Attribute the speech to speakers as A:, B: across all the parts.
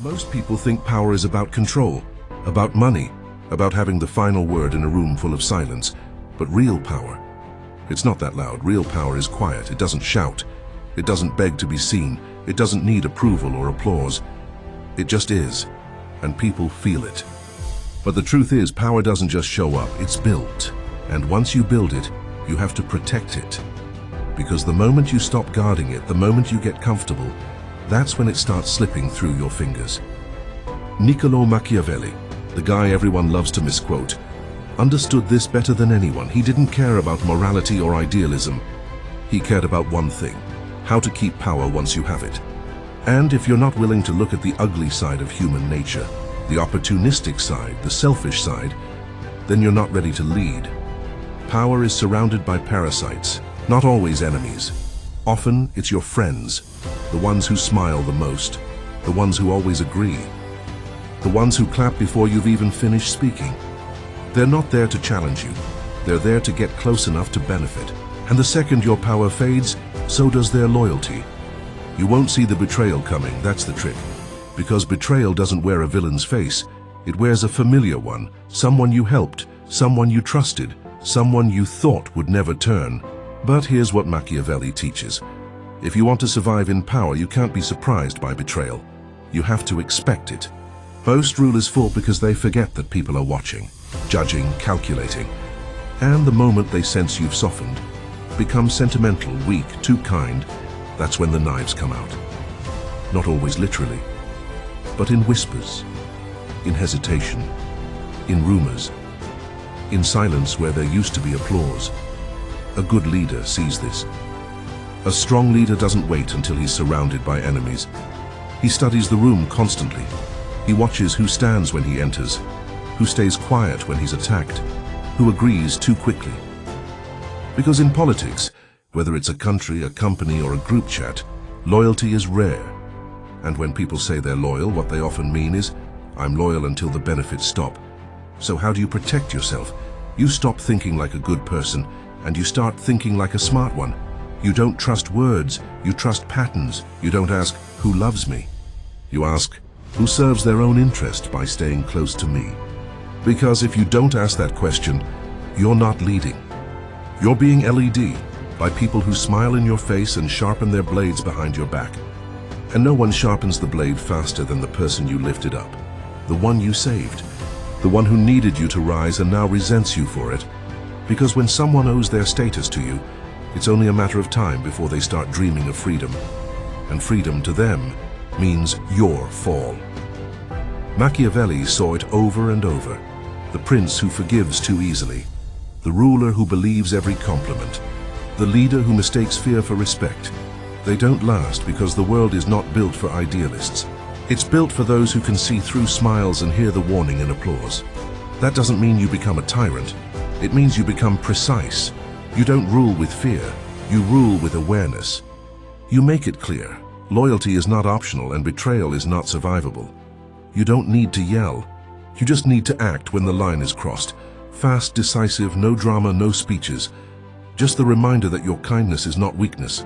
A: Most people think power is about control, about money, about having the final word in a room full of silence. But real power, it's not that loud. Real power is quiet. It doesn't shout. It doesn't beg to be seen. It doesn't need approval or applause. It just is, and people feel it. But the truth is, power doesn't just show up, it's built. And once you build it, you have to protect it. Because the moment you stop guarding it, the moment you get comfortable, that's when it starts slipping through your fingers. Niccolò Machiavelli, the guy everyone loves to misquote, understood this better than anyone. He didn't care about morality or idealism. He cared about one thing: how to keep power once you have it. And if you're not willing to look at the ugly side of human nature, the opportunistic side, the selfish side, then you're not ready to lead. Power is surrounded by parasites, not always enemies. Often it's your friends, the ones who smile the most, the ones who always agree, the ones who clap before you've even finished speaking. They're not there to challenge you. They're there to get close enough to benefit. And the second your power fades, so does their loyalty. You won't see the betrayal coming, that's the trick. Because betrayal doesn't wear a villain's face. It wears a familiar one, someone you helped, someone you trusted, someone you thought would never turn. But here's what Machiavelli teaches. If you want to survive in power, you can't be surprised by betrayal. You have to expect it. Most rulers fall because they forget that people are watching, judging, calculating. And the moment they sense you've softened, become sentimental, weak, too kind, that's when the knives come out. Not always literally, but in whispers, in hesitation, in rumors, in silence where there used to be applause. A good leader sees this. A strong leader doesn't wait until he's surrounded by enemies. He studies the room constantly. He watches who stands when he enters, who stays quiet when he's attacked, who agrees too quickly. Because in politics, whether it's a country, a company, or a group chat, loyalty is rare. And when people say they're loyal, what they often mean is, I'm loyal until the benefits stop. So how do you protect yourself? You stop thinking like a good person, and you start thinking like a smart one. You don't trust words, you trust patterns. You don't ask, who loves me? You ask, who serves their own interest by staying close to me? Because if you don't ask that question, you're not leading. You're being led by people who smile in your face and sharpen their blades behind your back. And no one sharpens the blade faster than the person you lifted up, the one you saved, the one who needed you to rise and now resents you for it. Because when someone owes their status to you, it's only a matter of time before they start dreaming of freedom. And freedom to them means your fall. Machiavelli saw it over and over. The prince who forgives too easily, the ruler who believes every compliment, the leader who mistakes fear for respect. They don't last because the world is not built for idealists. It's built for those who can see through smiles and hear the warning in applause. That doesn't mean you become a tyrant. It means you become precise. You don't rule with fear. You rule with awareness. You make it clear. Loyalty is not optional and betrayal is not survivable. You don't need to yell. You just need to act when the line is crossed. Fast, decisive, no drama, no speeches. Just the reminder that your kindness is not weakness.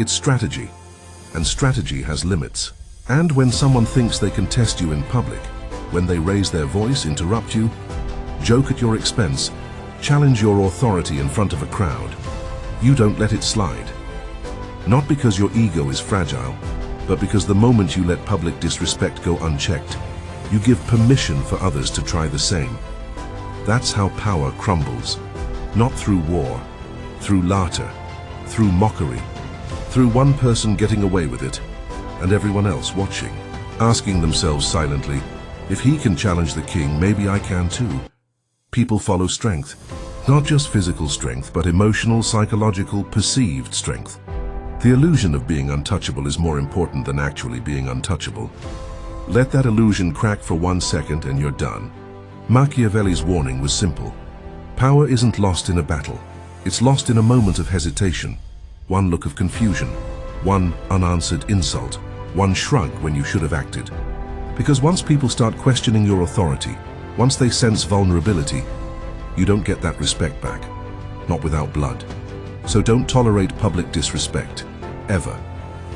A: It's strategy. And strategy has limits. And when someone thinks they can test you in public, when they raise their voice, interrupt you, joke at your expense, challenge your authority in front of a crowd, you don't let it slide. Not because your ego is fragile, but because the moment you let public disrespect go unchecked, you give permission for others to try the same. That's how power crumbles. Not through war, through laughter, through mockery, through one person getting away with it, and everyone else watching, asking themselves silently, if he can challenge the king, maybe I can too. People follow strength, not just physical strength, but emotional, psychological, perceived strength. The illusion of being untouchable is more important than actually being untouchable. Let that illusion crack for 1 second and you're done. Machiavelli's warning was simple. Power isn't lost in a battle. It's lost in a moment of hesitation, one look of confusion, one unanswered insult, one shrug when you should have acted. Because once people start questioning your authority, once they sense vulnerability, you don't get that respect back, not without blood. So don't tolerate public disrespect, ever.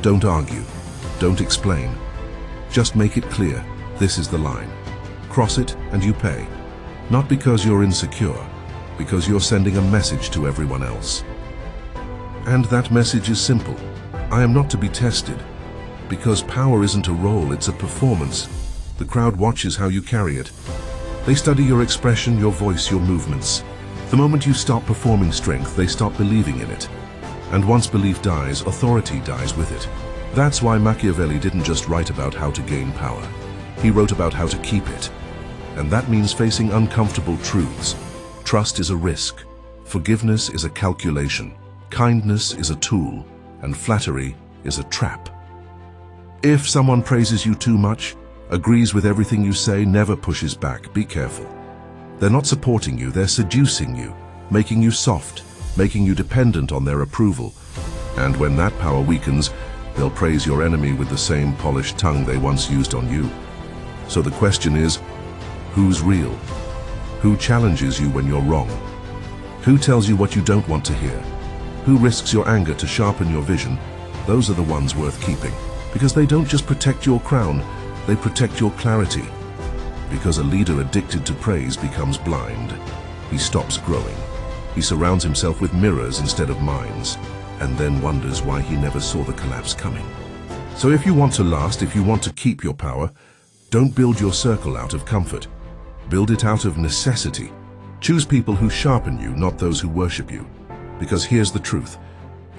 A: Don't argue, don't explain. Just make it clear, this is the line. Cross it and you pay. Not because you're insecure, because you're sending a message to everyone else. And that message is simple. I am not to be tested. Because power isn't a role, it's a performance. The crowd watches how you carry it. They study your expression, your voice, your movements. The moment you stop performing strength, they stop believing in it. And once belief dies, authority dies with it. That's why Machiavelli didn't just write about how to gain power. He wrote about how to keep it. And that means facing uncomfortable truths. Trust is a risk. Forgiveness is a calculation. Kindness is a tool. And flattery is a trap. If someone praises you too much, agrees with everything you say, never pushes back, be careful. They're not supporting you, they're seducing you, making you soft, making you dependent on their approval. And when that power weakens, they'll praise your enemy with the same polished tongue they once used on you. So the question is, who's real? Who challenges you when you're wrong? Who tells you what you don't want to hear? Who risks your anger to sharpen your vision? Those are the ones worth keeping. Because they don't just protect your crown, they protect your clarity. Because a leader addicted to praise becomes blind. He stops growing. He surrounds himself with mirrors instead of minds, and then wonders why he never saw the collapse coming. So if you want to last, if you want to keep your power, don't build your circle out of comfort. Build it out of necessity. Choose people who sharpen you, not those who worship you. Because here's the truth.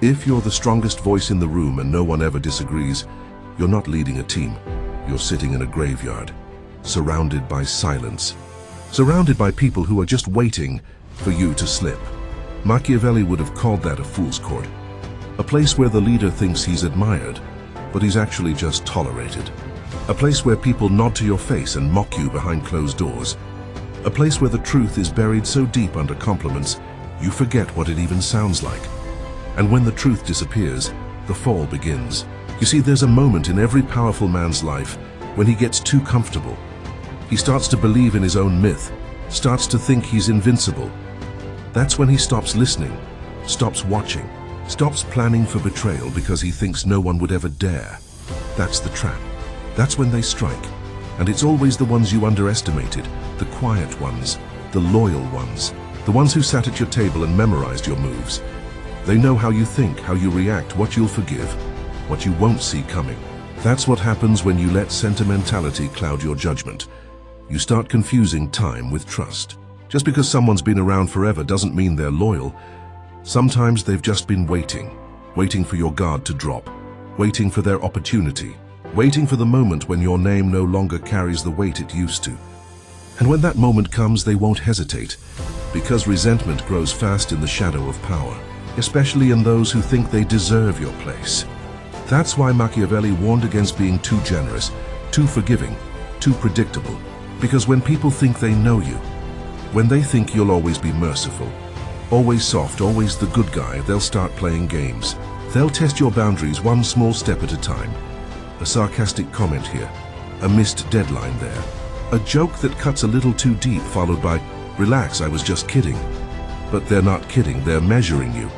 A: If you're the strongest voice in the room and no one ever disagrees, you're not leading a team. You're sitting in a graveyard, surrounded by silence, surrounded by people who are just waiting for you to slip. Machiavelli would have called that a fool's court, a place where the leader thinks he's admired, but he's actually just tolerated. A place where people nod to your face and mock you behind closed doors. A place where the truth is buried so deep under compliments, you forget what it even sounds like. And when the truth disappears, the fall begins. You see, there's a moment in every powerful man's life when he gets too comfortable. He starts to believe in his own myth, starts to think he's invincible. That's when he stops listening, stops watching, stops planning for betrayal because he thinks no one would ever dare. That's the trap. That's when they strike. And it's always the ones you underestimated, the quiet ones, the loyal ones, the ones who sat at your table and memorized your moves. They know how you think, how you react, what you'll forgive, what you won't see coming. That's what happens when you let sentimentality cloud your judgment. You start confusing time with trust. Just because someone's been around forever doesn't mean they're loyal. Sometimes they've just been waiting for your guard to drop, waiting for their opportunity, waiting for the moment when your name no longer carries the weight it used to. And when that moment comes, they won't hesitate, because resentment grows fast in the shadow of power, especially in those who think they deserve your place. That's why Machiavelli warned against being too generous, too forgiving, too predictable. Because when people think they know you, when they think you'll always be merciful, always soft, always the good guy, they'll start playing games. They'll test your boundaries one small step at a time. A sarcastic comment here, a missed deadline there, a joke that cuts a little too deep followed by, relax, I was just kidding. But they're not kidding, they're measuring you,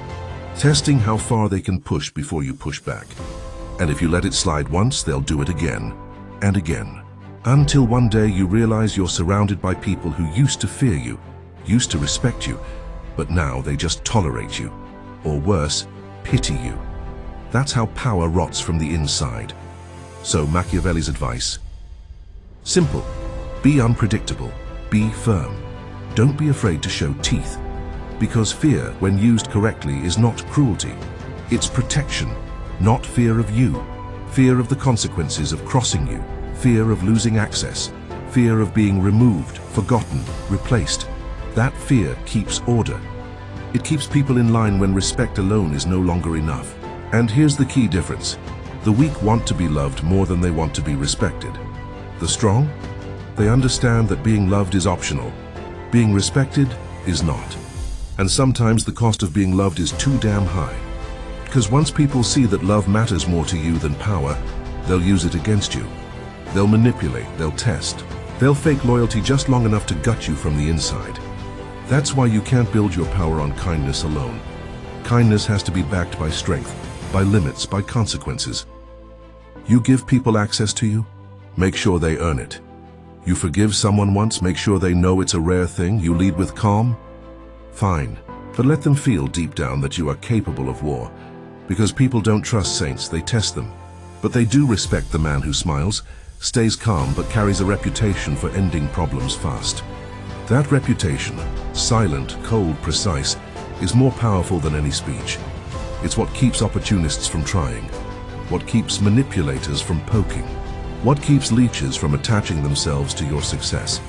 A: testing how far they can push before you push back. And if you let it slide once, they'll do it again and again. Until one day you realize you're surrounded by people who used to fear you, used to respect you, but now they just tolerate you, or worse, pity you. That's how power rots from the inside. So Machiavelli's advice? Simple. Be unpredictable. Be firm. Don't be afraid to show teeth. Because fear, when used correctly, is not cruelty. It's protection, not fear of you. Fear of the consequences of crossing you. Fear of losing access. Fear of being removed, forgotten, replaced. That fear keeps order. It keeps people in line when respect alone is no longer enough. And here's the key difference. The weak want to be loved more than they want to be respected. The strong? They understand that being loved is optional. Being respected is not. And sometimes the cost of being loved is too damn high. Because once people see that love matters more to you than power, they'll use it against you. They'll manipulate, they'll test. They'll fake loyalty just long enough to gut you from the inside. That's why you can't build your power on kindness alone. Kindness has to be backed by strength, by limits, by consequences. You give people access to you, Make sure they earn it. You forgive someone once, make sure they know it's a rare thing. You lead with calm? Fine, but let them feel deep down that you are capable of war. Because people don't trust saints, they test them. But they do respect the man who smiles, stays calm, but carries a reputation for ending problems fast. That reputation, silent, cold, precise, is more powerful than any speech. It's what keeps opportunists from trying, what keeps manipulators from poking, what keeps leeches from attaching themselves to your success.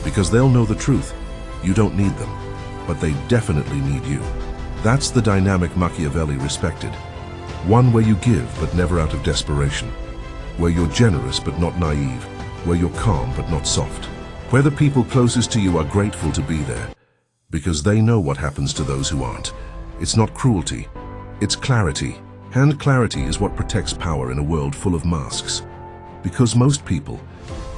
A: Because they'll know the truth. You don't need them, but they definitely need you. That's the dynamic Machiavelli respected. One where you give, but never out of desperation. Where you're generous, but not naive. Where you're calm, but not soft. Where the people closest to you are grateful to be there. Because they know what happens to those who aren't. It's not cruelty. It's clarity. And clarity is what protects power in a world full of masks. Because most people,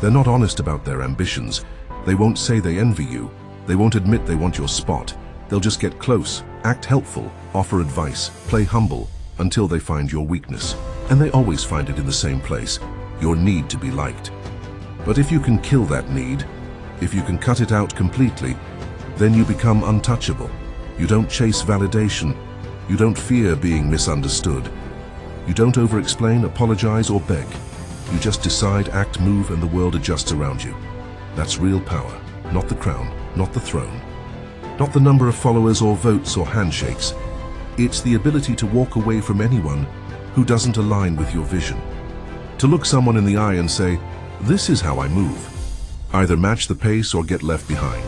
A: they're not honest about their ambitions. They won't say they envy you. They won't admit they want your spot. They'll just get close, act helpful, offer advice, play humble, until they find your weakness. And they always find it in the same place, your need to be liked. But if you can kill that need, if you can cut it out completely, then you become untouchable. You don't chase validation. You don't fear being misunderstood. You don't over-explain, apologize, or beg. You just decide, act, move, and the world adjusts around you. That's real power, not the crown, not the throne, not the number of followers or votes or handshakes. It's the ability to walk away from anyone who doesn't align with your vision. To look someone in the eye and say, "This is how I move." Either match the pace or get left behind.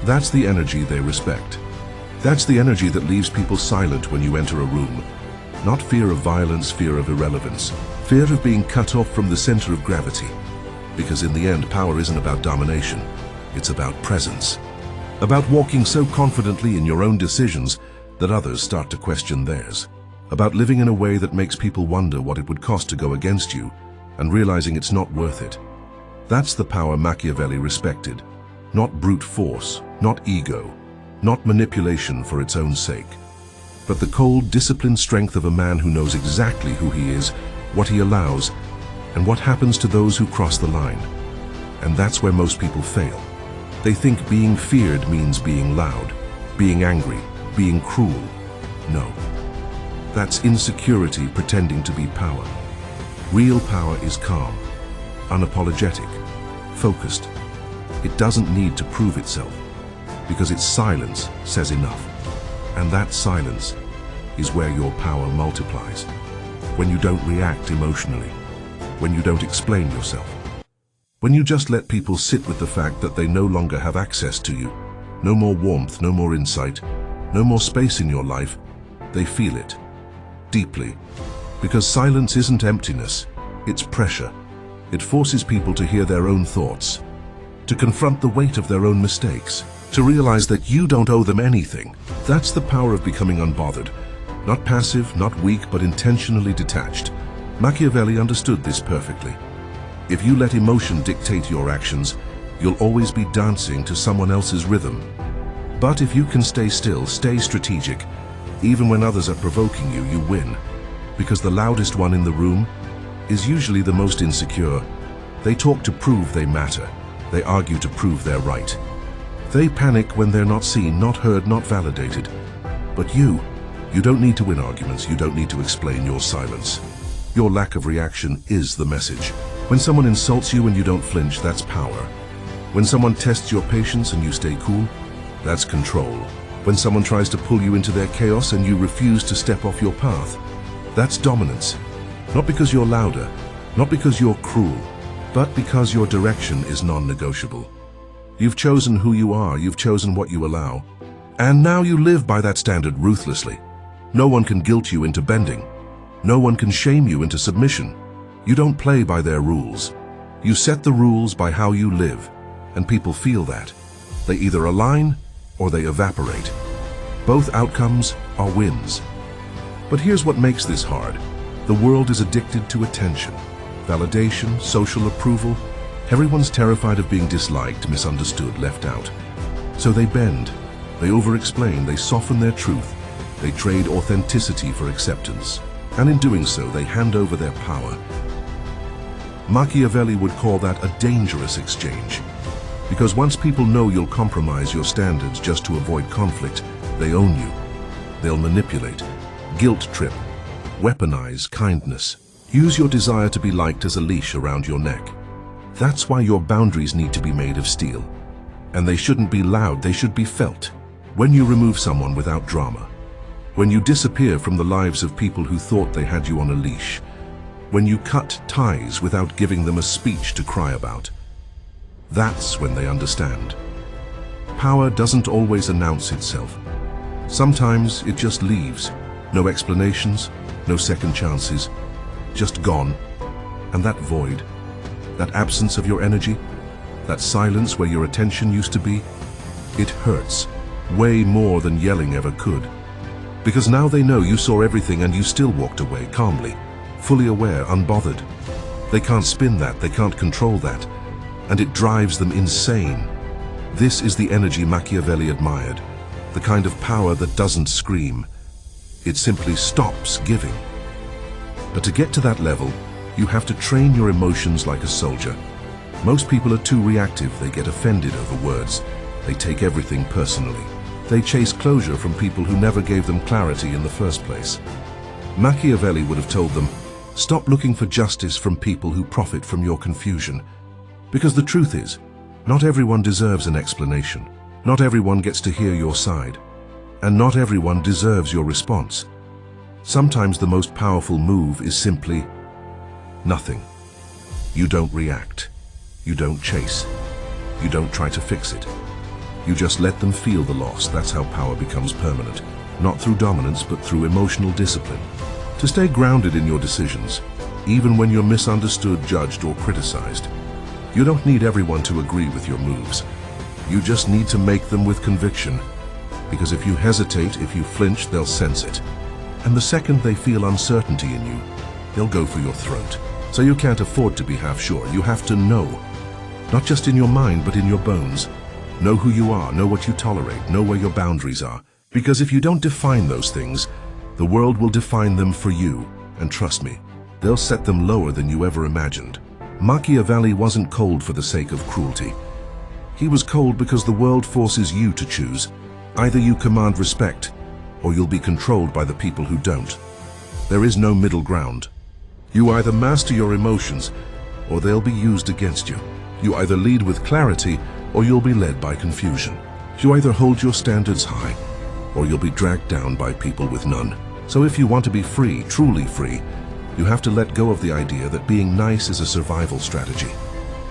A: That's the energy they respect. That's the energy that leaves people silent when you enter a room. Not fear of violence, fear of irrelevance. Fear of being cut off from the center of gravity. Because in the end, power isn't about domination. It's about presence. About walking so confidently in your own decisions that others start to question theirs. About living in a way that makes people wonder what it would cost to go against you and realizing it's not worth it. That's the power Machiavelli respected. Not brute force, not ego, not manipulation for its own sake, but the cold, disciplined strength of a man who knows exactly who he is, what he allows, and what happens to those who cross the line. And that's where most people fail. They think being feared means being loud, being angry, being cruel. No. That's insecurity pretending to be power. Real power is calm, unapologetic, focused. It doesn't need to prove itself, because its silence says enough. And that silence is where your power multiplies. When you don't react emotionally, when you don't explain yourself, when you just let people sit with the fact that they no longer have access to you, no more warmth, no more insight, no more space in your life, they feel it deeply. Because silence isn't emptiness, it's pressure. It forces people to hear their own thoughts, to confront the weight of their own mistakes, to realize that you don't owe them anything. That's the power of becoming unbothered. Not passive, not weak, but intentionally detached. Machiavelli understood this perfectly. If you let emotion dictate your actions, you'll always be dancing to someone else's rhythm. But if you can stay still, stay strategic, even when others are provoking you, you win. Because the loudest one in the room is usually the most insecure. They talk to prove they matter. They argue to prove they're right. They panic when they're not seen, not heard, not validated. But you don't need to win arguments. You don't need to explain your silence. Your lack of reaction is the message. When someone insults you and you don't flinch, that's power. When someone tests your patience and you stay cool, that's control. When someone tries to pull you into their chaos and you refuse to step off your path, that's dominance. Not because you're louder, not because you're cruel, but because your direction is non-negotiable. You've chosen who you are, you've chosen what you allow, and now you live by that standard ruthlessly. No one can guilt you into bending. No one can shame you into submission. You don't play by their rules. You set the rules by how you live, and people feel that. They either align or they evaporate. Both outcomes are wins. But here's what makes this hard. The world is addicted to attention, validation, social approval. Everyone's terrified of being disliked, misunderstood, left out. So they bend, they over-explain, they soften their truth, they trade authenticity for acceptance. And in doing so, they hand over their power. Machiavelli would call that a dangerous exchange. Because once people know you'll compromise your standards just to avoid conflict, they own you. They'll manipulate, guilt trip, weaponize kindness. Use your desire to be liked as a leash around your neck. That's why your boundaries need to be made of steel. And they shouldn't be loud, they should be felt. When you remove someone without drama, when you disappear from the lives of people who thought they had you on a leash, when you cut ties without giving them a speech to cry about, that's when they understand. Power doesn't always announce itself. Sometimes it just leaves. No explanations, no second chances, just gone. And that void, that absence of your energy, that silence where your attention used to be, it hurts way more than yelling ever could. Because now they know you saw everything and you still walked away calmly, fully aware, unbothered. They can't spin that, they can't control that, and it drives them insane. This is the energy Machiavelli admired, the kind of power that doesn't scream. It simply stops giving. But to get to that level, you have to train your emotions like a soldier. Most people are too reactive, they get offended over words. They take everything personally. They chase closure from people who never gave them clarity in the first place. Machiavelli would have told them, stop looking for justice from people who profit from your confusion. Because the truth is, not everyone deserves an explanation. Not everyone gets to hear your side. And not everyone deserves your response. Sometimes the most powerful move is simply nothing. You don't react. You don't chase. You don't try to fix it. You just let them feel the loss. That's how power becomes permanent. Not through dominance, but through emotional discipline. To stay grounded in your decisions, even when you're misunderstood, judged, or criticized. You don't need everyone to agree with your moves. You just need to make them with conviction. Because if you hesitate, if you flinch, they'll sense it. And the second they feel uncertainty in you, they'll go for your throat. So you can't afford to be half sure. You have to know. Not just in your mind, but in your bones. Know who you are, know what you tolerate, know where your boundaries are. Because if you don't define those things, the world will define them for you. And trust me, they'll set them lower than you ever imagined. Machiavelli wasn't cold for the sake of cruelty. He was cold because the world forces you to choose. Either you command respect, or you'll be controlled by the people who don't. There is no middle ground. You either master your emotions, or they'll be used against you. You either lead with clarity, or you'll be led by confusion. You either hold your standards high, or you'll be dragged down by people with none. So if you want to be free, truly free, you have to let go of the idea that being nice is a survival strategy.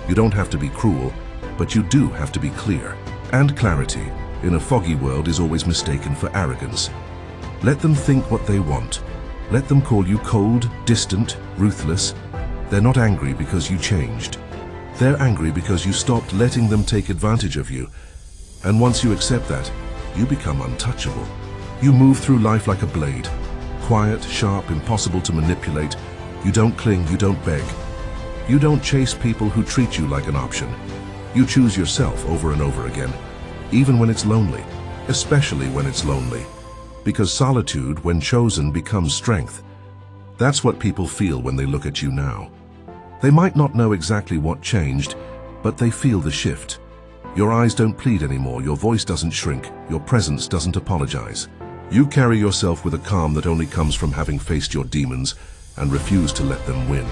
A: You don't have to be cruel, but you do have to be clear. And clarity, in a foggy world, is always mistaken for arrogance. Let them think what they want. Let them call you cold, distant, ruthless. They're not angry because you changed. They're angry because you stopped letting them take advantage of you. And once you accept that, you become untouchable. You move through life like a blade. Quiet, sharp, impossible to manipulate. You don't cling, you don't beg. You don't chase people who treat you like an option. You choose yourself over and over again, even when it's lonely, especially when it's lonely. Because solitude, when chosen, becomes strength. That's what people feel when they look at you now. They might not know exactly what changed, but they feel the shift. Your eyes don't plead anymore, your voice doesn't shrink, your presence doesn't apologize. You carry yourself with a calm that only comes from having faced your demons and refused to let them win.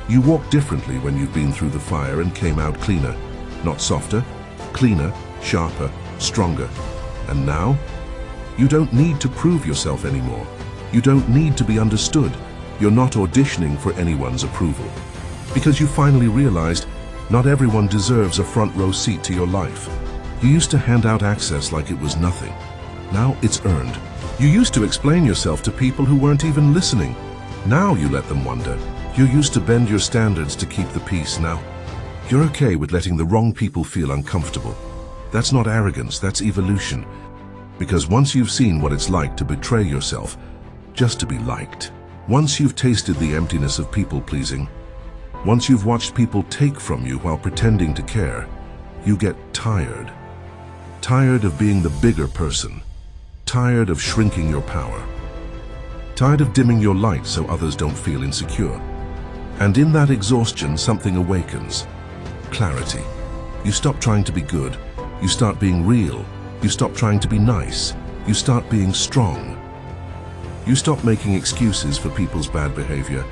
A: You walk differently when you've been through the fire and came out cleaner. Not softer, cleaner, sharper, stronger. And now, you don't need to prove yourself anymore. You don't need to be understood. You're not auditioning for anyone's approval. Because you finally realized not everyone deserves a front row seat to your life. You used to hand out access like it was nothing. Now it's earned. You used to explain yourself to people who weren't even listening. Now you let them wonder. You used to bend your standards to keep the peace. Now you're okay with letting the wrong people feel uncomfortable. That's not arrogance, that's evolution. Because once you've seen what it's like to betray yourself, just to be liked, once you've tasted the emptiness of people-pleasing, once you've watched people take from you while pretending to care, you get tired. Tired of being the bigger person. Tired of shrinking your power. Tired of dimming your light so others don't feel insecure. And in that exhaustion, something awakens. Clarity. You stop trying to be good. You start being real. You stop trying to be nice. You start being strong. You stop making excuses for people's bad behavior,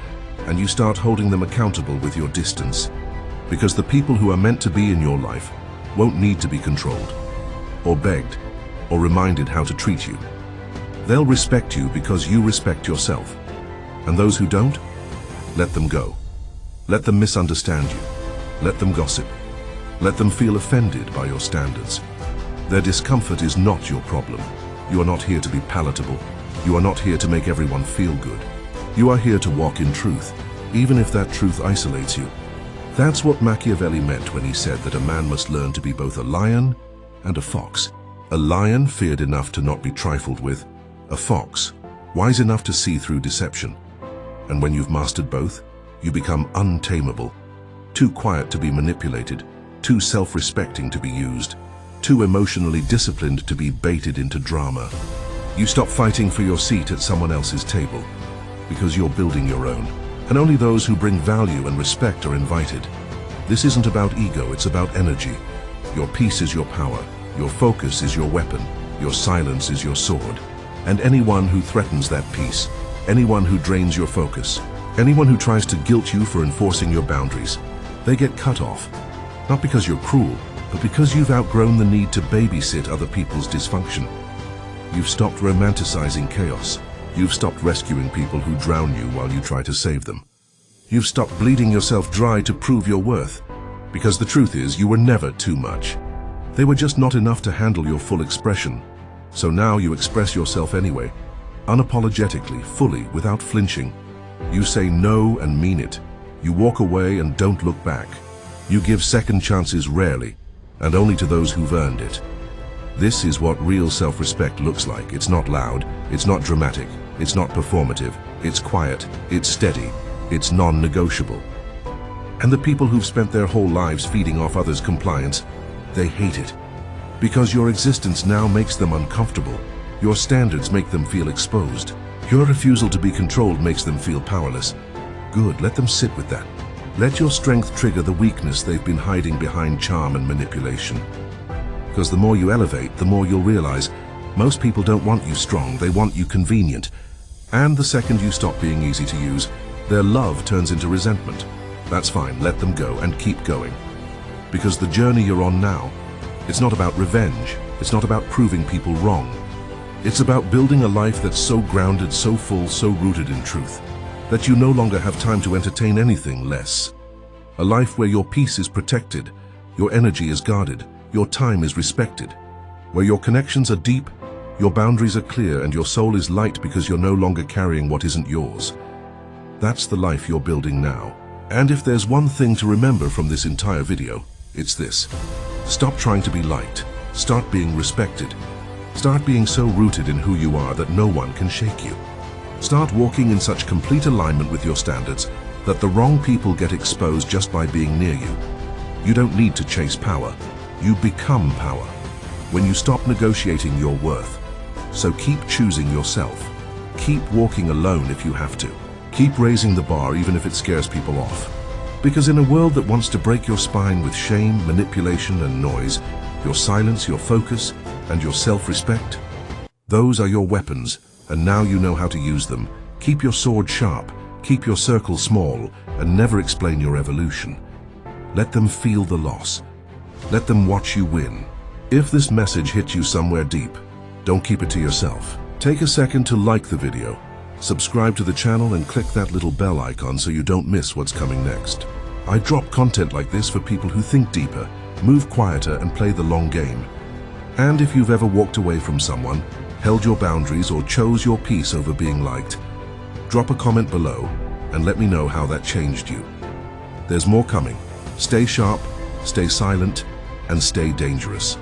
A: and you start holding them accountable with your distance. Because the people who are meant to be in your life won't need to be controlled, or begged, or reminded how to treat you. They'll respect you because you respect yourself. And those who don't, let them go. Let them misunderstand you. Let them gossip. Let them feel offended by your standards. Their discomfort is not your problem. You are not here to be palatable. You are not here to make everyone feel good. You are here to walk in truth, even if that truth isolates you. That's what Machiavelli meant when he said that a man must learn to be both a lion and a fox. A lion feared enough to not be trifled with. A fox, wise enough to see through deception. And when you've mastered both, you become untamable. Too quiet to be manipulated, too self-respecting to be used, too emotionally disciplined to be baited into drama. You stop fighting for your seat at someone else's table, because you're building your own, and only those who bring value and respect are invited. This isn't about ego, it's about energy. Your peace is your power, your focus is your weapon, your silence is your sword. And anyone who threatens that peace, anyone who drains your focus, anyone who tries to guilt you for enforcing your boundaries, they get cut off. Not because you're cruel, but because you've outgrown the need to babysit other people's dysfunction. You've stopped romanticizing chaos. You've stopped rescuing people who drown you while you try to save them. You've stopped bleeding yourself dry to prove your worth. Because the truth is, you were never too much. They were just not enough to handle your full expression. So now you express yourself anyway, unapologetically, fully, without flinching. You say no and mean it. You walk away and don't look back. You give second chances rarely, and only to those who've earned it. This is what real self-respect looks like. It's not loud, it's not dramatic, it's not performative, it's quiet, it's steady, it's non-negotiable. And the people who've spent their whole lives feeding off others' compliance, they hate it. Because your existence now makes them uncomfortable. Your standards make them feel exposed. Your refusal to be controlled makes them feel powerless. Good, let them sit with that. Let your strength trigger the weakness they've been hiding behind charm and manipulation. Because the more you elevate, the more you'll realize most people don't want you strong, they want you convenient. And the second you stop being easy to use, their love turns into resentment. That's fine, let them go and keep going. Because the journey you're on now, it's not about revenge, it's not about proving people wrong. It's about building a life that's so grounded, so full, so rooted in truth, that you no longer have time to entertain anything less. A life where your peace is protected, your energy is guarded, your time is respected, where your connections are deep, your boundaries are clear, and your soul is light because you're no longer carrying what isn't yours. That's the life you're building now. And if there's one thing to remember from this entire video, it's this. Stop trying to be liked. Start being respected. Start being so rooted in who you are that no one can shake you. Start walking in such complete alignment with your standards that the wrong people get exposed just by being near you. You don't need to chase power. You become power when you stop negotiating your worth. So keep choosing yourself. Keep walking alone if you have to. Keep raising the bar even if it scares people off. Because in a world that wants to break your spine with shame, manipulation, and noise, your silence, your focus, and your self-respect, those are your weapons. And now you know how to use them. Keep your sword sharp, keep your circle small, and never explain your evolution. Let them feel the loss. Let them watch you win. If this message hit you somewhere deep, don't keep it to yourself. Take a second to like the video, subscribe to the channel, and click that little bell icon so you don't miss what's coming next. I drop content like this for people who think deeper, move quieter, and play the long game. And if you've ever walked away from someone, held your boundaries, or chose your peace over being liked, drop a comment below and let me know how that changed you. There's more coming. Stay sharp, stay silent, and stay dangerous.